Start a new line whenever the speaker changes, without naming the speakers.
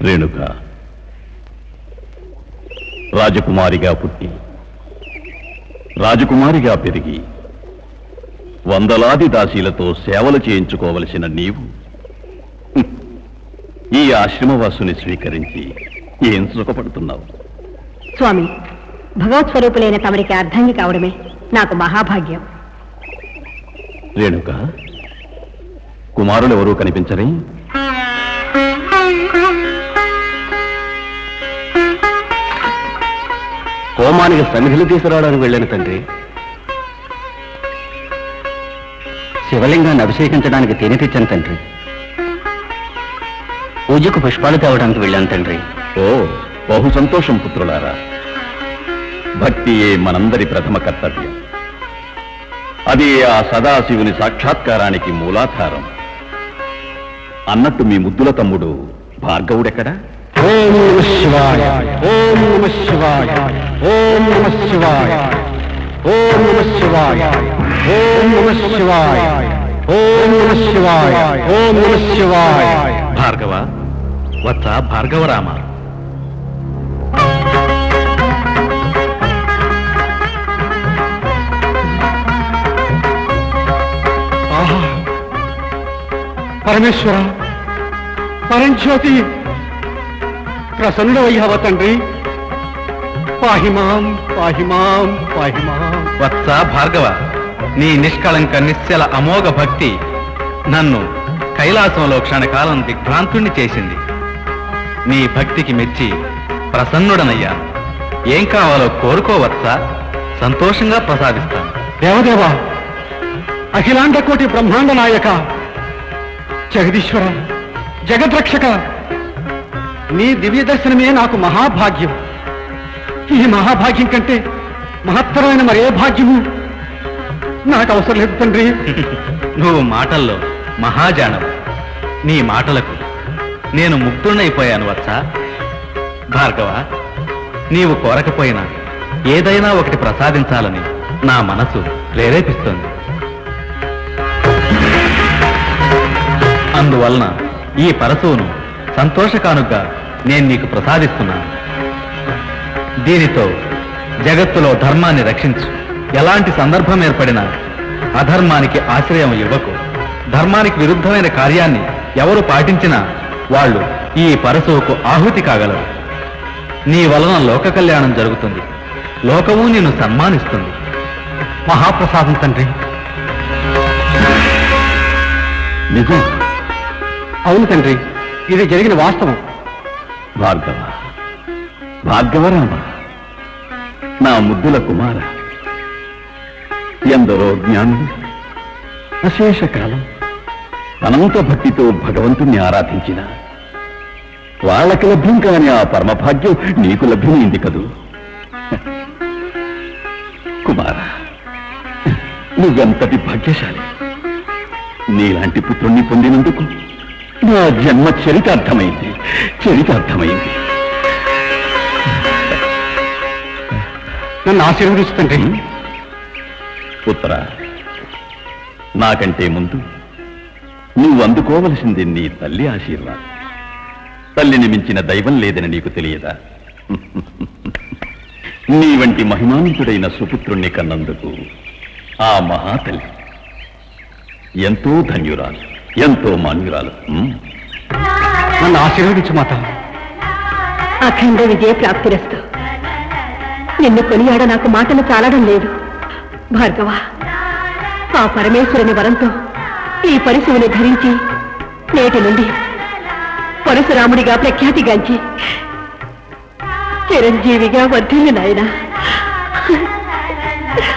రేణుక రాజకుమారిగా పుట్టి రాజకుమారిగా పెరిగి వందలాది దాసీలతో సేవలు చేయించుకోవలసిన నీవు ఈ ఆశ్రమవాసుని స్వీకరించి ఏం సుఖపడుతున్నావు?
స్వామి, భగవత్ స్వరూపులైన తమరికి అర్ధంగి కావడమే నాకు మహాభాగ్యం.
రేణుక, కుమారులు ఎవరూ కనిపించరే? హోమానికి సన్నిధులు తీసుకురావడానికి వెళ్ళాను తండ్రి. శివలింగాన్ని అభిషేకించడానికి తేనె తెచ్చాను తండ్రి. పూజకు పుష్పాలు తేవడానికి వెళ్ళాను తండ్రి. ఓ, బహు సంతోషం పుత్రులారా. భక్తియే మనందరి ప్రథమ కర్తవ్యం. అదే ఆ సదాశివుని సాక్షాత్కారానికి మూలాధారం. అన్నట్టు మీ ముద్దుల తమ్ముడు భార్గవుడెక్కడా?
ఓం నమః శివాయ, ఓం నమః శివాయ, ఓం నమః శివాయ, ఓం నమః శివాయ, ఓం నమః శివాయ, ఓం నమః శివాయ, ఓం నమః శివాయ.
భార్గవ వత్స, భార్గవరామ.
ఆహా, పరమేశ్వర, పరంజ్యోతి, ప్రసన్నుడవయ్యావ తండ్రి. పాహిమాం పాహిమాం పాహిమాం.
వత్స భార్గవ, నీ నిష్కళంక నిశ్చల అమోఘ భక్తి నన్ను కైలాసంలో క్షణకాలం దిగ్భ్రాంతుణ్ణి చేసింది. నీ భక్తికి మెచ్చి ప్రసన్నుడనయ్యాను. ఏం కావాలో కోరుకోవత్స, సంతోషంగా ప్రసాదిస్తాను.
దేవదేవ, అఖిలాండ కోటి బ్రహ్మాండ నాయక, జగదీశ్వర, జగద్రక్షక, నీ దివ్య దర్శనమే నాకు మహాభాగ్యం. ఈ మహాభాగ్యం కంటే మహత్తరమైన మరే భాగ్యము నాకు అవసరం లేదు తండ్రి.
నువ్వు మాటల్లో మహాజానవు. నీ మాటలకు నేను ముగ్ధుడైపోయాను వత్స. భార్గవ, నీవు కోరకపోయినా ఏదైనా ఒకటి ప్రసాదించాలని నా మనసు ప్రేరేపిస్తుంది. అందువలన ఈ పరశువును సంతోషకానుగా నేను నీకు ప్రసాదిస్తున్నాను. దీనితో జగత్తులో ధర్మాన్ని రక్షించు. ఎలాంటి సందర్భం ఏర్పడినా అధర్మానికి ఆశ్రయం ఇవ్వకు. ధర్మానికి విరుద్ధమైన కార్యాన్ని ఎవరు పాటించినా వాళ్ళు ఈ పరశువుకు ఆహుతి కాగలరు. నీ వలన లోక కళ్యాణం జరుగుతుంది. లోకము నిన్ను సన్మానిస్తుంది.
మహాప్రసాదం తండ్రి.
నిజం?
అవును తండ్రి, ఇది జరిగిన వాస్తవం.
భార్గవ, భార్గవరామ, నా ముద్దుల కుమార, ఎందరో జ్ఞానులు అశేష కాలం అనంత భక్తితో భగవంతుణ్ణి ఆరాధించిన వాళ్ళకి లభ్యం కాని ఆ పరమభాగ్యం నీకు లభ్యమైంది కదూ. కుమార, నువ్వెంతటి భాగ్యశాలి. నీలాంటి పుత్రుణ్ణి పొందినందుకు నా జన్మ చరితార్థమైంది, చరితార్థమైంది.
నన్ను ఆశీర్వదిస్తుంటే.
పుత్ర, నాకంటే ముందు నువ్వు అందుకోవలసింది నీ తల్లి ఆశీర్వాదం. తల్లిని మించిన దైవం లేదని నీకు తెలియదా? నీ వంటి మహిమాన్వితుడైన సుపుత్రుణ్ణి కన్నందుకు ఆ మహాతల్లి ఎంతో ధన్యురాలు, ఎంతో మాన్యురాలు.
నన్ను ఆశీర్వదించు మాత.
అఖండ విజయ ప్రాప్తిరస్తు. నిన్ను కొనియాడ నాకు మాటలు చాలడం లేదు. భార్గవ, ఆ పరమేశ్వరుని వరంతో ఈ పరశువుని ధరించి నేటి నుండి పరశురాముడిగా ప్రఖ్యాతిగాంచి చిరంజీవిగా వర్ధిల్లు నాయనా.